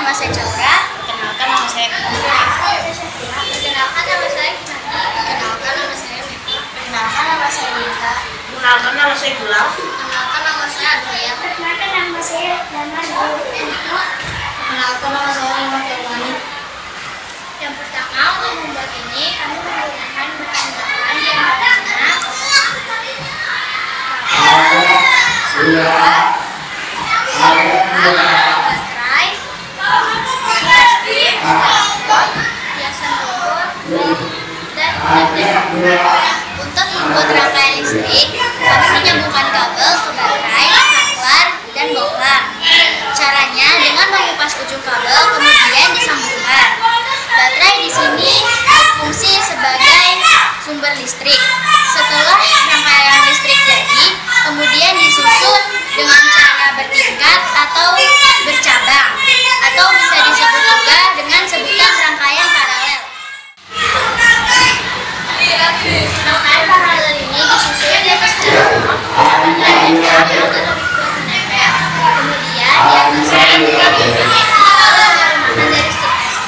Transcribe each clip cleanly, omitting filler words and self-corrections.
nama saya Chandra. Perkenalkan nama saya Perkenalkan nama saya Perkenalkan nama saya Perkenalkan nama saya Mika. Perkenalkan nama saya Gulang. Perkenalkan nama saya Adria. Perkenalkan nama saya Dana. Perkenalkan nama saya Muhammad Yawani. Yang pertama, untuk membuat ini kami menggunakan bahan-bahan yang pertama baterai, plastik, hiasan rambut, dan untuk membuat rangkaian listrik, kami menyambungkan kabel ke baterai, saklar, dan bohlam. Caranya dengan mengupas ujung kabel kemudian disambungkan. Baterai di sini berfungsi sebagai sumber listrik. Setelah rangkaian listrik jadi, kemudian disusun dengan cara bertingkat atau bercabang, atau bisa disebut juga dengan sebutan rangkaian paralel. Rangkaian paralel ini disusun secara kemudian di atasnya dari stik es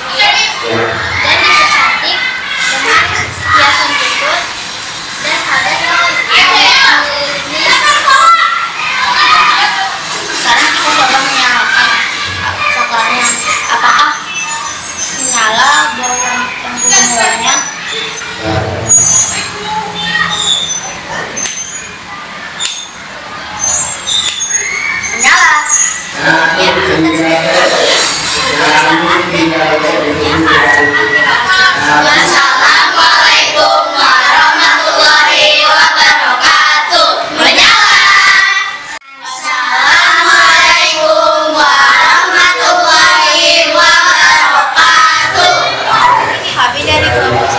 krim dan dicantik dengan hiasan rumput dan ada Sekarang kita coba menyalakan saklarnya. Apakah menyala lampu pembuatnya? menyala. Kemudian Wassalamualaikum warahmatullahi wabarakatuh. Menyala. Assalamualaikum warahmatullahi wabarakatuh. Kami dari kelompok 1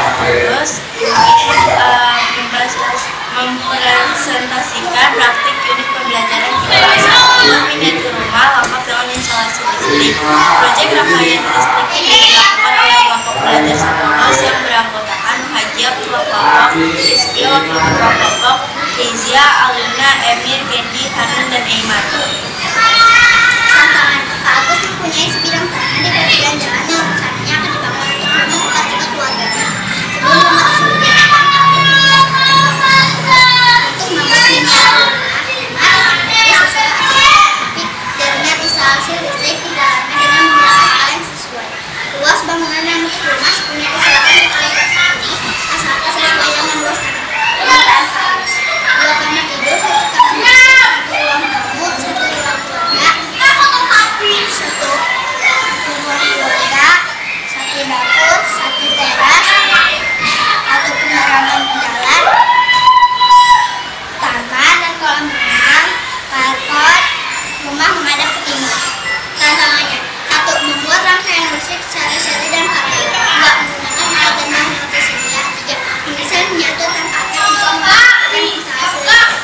mempresentasikan praktik unit pembelajaran kelas 1 miniatur rumah lengkap dengan instalasi listrik. Proyek rangkaian listrik ini dilakukan oleh kelompok belajar 1 yang beranggotakan Haji Ketua Kelompok, Rizky Wakil Ketua Kelompok, Kezia, Aluna, Emir, Kendi, Hanun, dan Eiman. Tantangan Pak Agus mempunyai sebidang tanah di bagian jalan yang rencananya akan dibangun untuk rumah 4 tingkat keluarganya. Sebelum memasuki kegiatan, Pak Agus untuk membuat miniatur rumah sesuai jaringan instalasi listrik di dalamnya dengan menggunakan skala yang sesuai. Luas bangunan yang untuk rumah sepunya kesilapan asalkan sesuai dengan luas tanah. Permintaan Pak Agus 2 kamar tidur, 1 kamar, 1 ruang tamu, 1 ruang keluarga, 1 rumah keluarga, 1 dapur, 1 teras atau pembarangan jalan, taman dan kolam renang, balkon, rumah menghadap ke timur. Tantangannya 1. Membuat rangkaian listrik secara seri dan paralel, 2. Menggunakan alat dan bahan yang tersedia, 3. Mendesain miniatur tanpa atap untuk menggunakan instalasi listrik.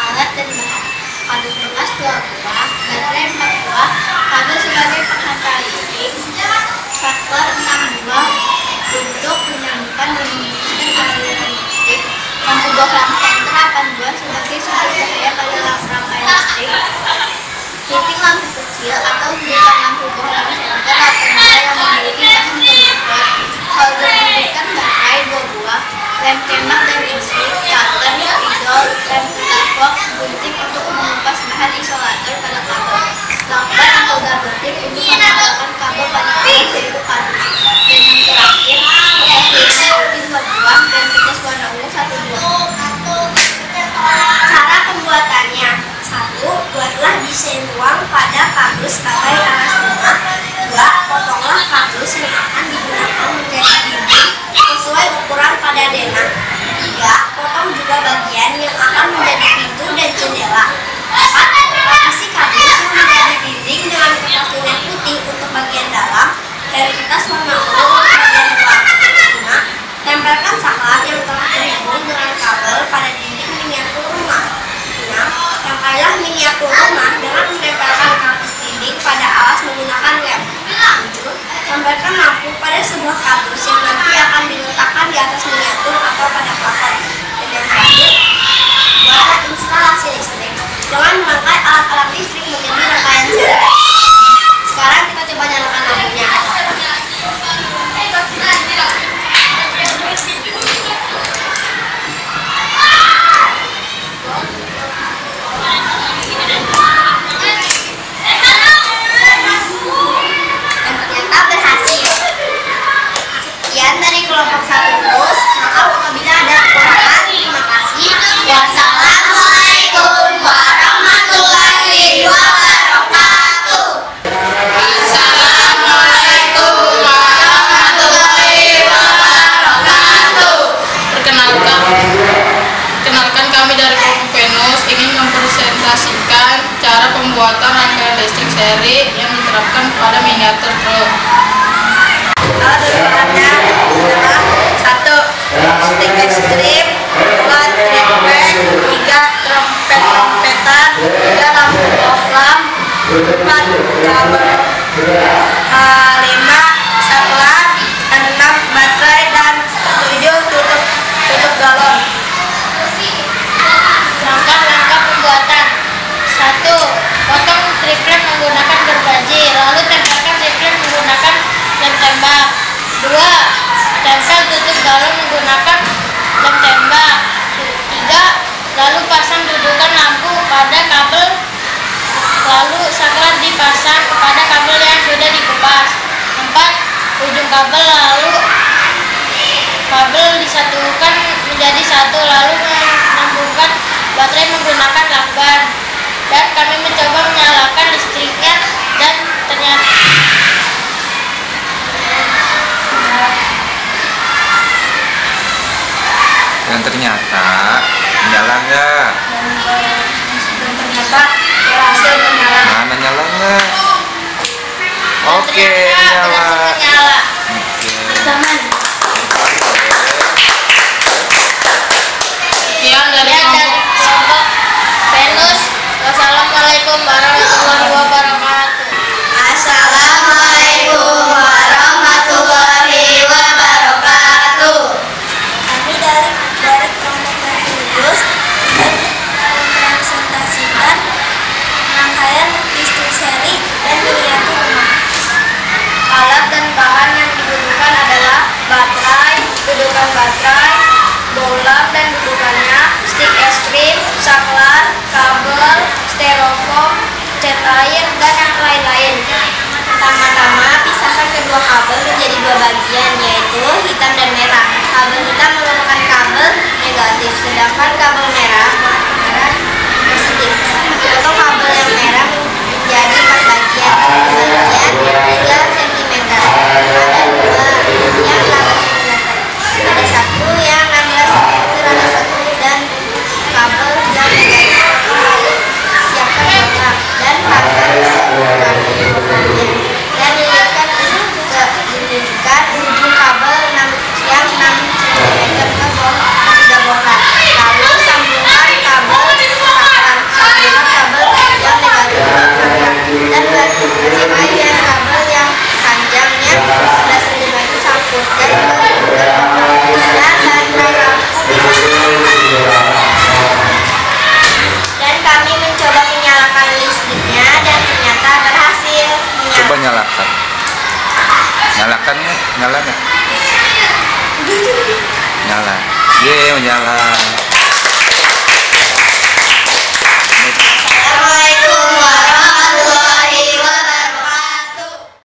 Alat dan bahan: kabel bekas 2 buah, baterai 4 buah, kabel sebagai penghantar listrik, saklar 6 buah untuk menyambungkan dan menggunakan aliran listrik, lampu bohlam senter 8 buah sebagai sumber cahaya pada rangkaian listrik, titik lampu kecil atau bukan lampu bohlam senter 8 buah yang memiliki bahan konduktor, holder dudukan baterai 2 buah, lem tembak dan listrik, cutter, spidol, lem putar box, gunting untuk mengupas bahan isolator pada kabel, lakban atau double tip untuk menempelkan kabel pada kabel yaitu kardus, dan yang terakhir kertas listrik putih 2 buah dan kertas warna ungu 1 buah. Cara pembuatannya: 1. Buatlah desain ruang pada kardus sebagai alas rumah. 2. Potonglah kardus yang akan digunakan menjadi dinding sesuai ukuran pada denah. 3. Potong juga bagian yang akan menjadi pintu dan jendela. 4. Lapisi kardus yang menjadi dinding dengan kertas linen putih untuk bagian dalam dan kertas warna ungu untuk bagian luar. 5. Tempelkan saklar yang telah terhubung dengan kabel pada dinding miniatur rumah. 6. Rangkailah miniatur rumah dengan menempelkan kardus dinding pada alas menggunakan lem. 7. Tempelkan lampu pada sebuah kardus yang nanti akan diletakkan di atas miniatur atau pada plafon. Dan yang terakhir, buatlah instalasi listrik dengan merangkai alat-alat pembuatan rangkaian listrik seri yang diterapkan pada miniatur truk. Alat dan bahannya adalah 1. Stik es krim, 2. Tripek, 3. Trompet-trompetan, 3. Lampu oplam, 4. Kabel, 5. Saklar, 6. Baterai, dan 7. Tutup galon. Langkah-langkah pembuatan. 1. Potong triplek menggunakan gergaji, lalu tempelkan triplek menggunakan lem tembak. 2. Tempel tutup galon menggunakan lem tembak. 3. Lalu pasang dudukan lampu pada kabel, lalu saklar dipasang pada kabel yang sudah dikupas. 4. Ujung kabel lalu kabel disatukan menjadi satu, lalu menyambungkan baterai menggunakan lakban. Dan kami mencoba menyalakan listriknya dan ternyata nyala nggak? Dan ternyata berhasil menyala. Mana nyala nggak? Oke, ternyata nyala. berhasil menyala. Tangan. Sekian dari kelompok Venus. Wassalamualaikum warahmatullahi wabarakatuh. Assalamualaikum warahmatullahi wabarakatuh. Kami dari kelompok Venus mempresentasikan rangkaian listrik seri dan miniatur rumah. Alat dan bahan yang dibutuhkan adalah baterai, dudukan baterai, bolam dan dudukannya, stik es krim, saklar, kabel, styrofoam, cat air, dan yang lain-lain. Pertama-tama, pisahkan kedua kabel menjadi dua bagian, yaitu hitam dan merah. Kabel hitam merupakan kabel negatif, sedangkan kabel merah positif. Potong kabel yang merah menjadi 4 bagian, satu bagian 3 cm, ada 2 yang 8 cm, ada 1 yang 16 cm, ada 1 dan kabel yang negatif. Lalu siapkan bola dan pasang dudukannya dan lilitkan ditunjukkan ujung kabel yang 6 cm ke tiga bola. Lalu sambungkan kabel saklar, sambungkan kabel yang negatif ke saklar, dan bagian kabel yang panjangnya 11 cm sangkutkan ke dudukan bola, dan baterai lampu bisa digunakan. Dan kami mencoba menyalakan listriknya dan ternyata berhasil Coba menyala. nyalakan. Nyalakan nggak? Nyala nggak? Nyala. Yeay, menyala.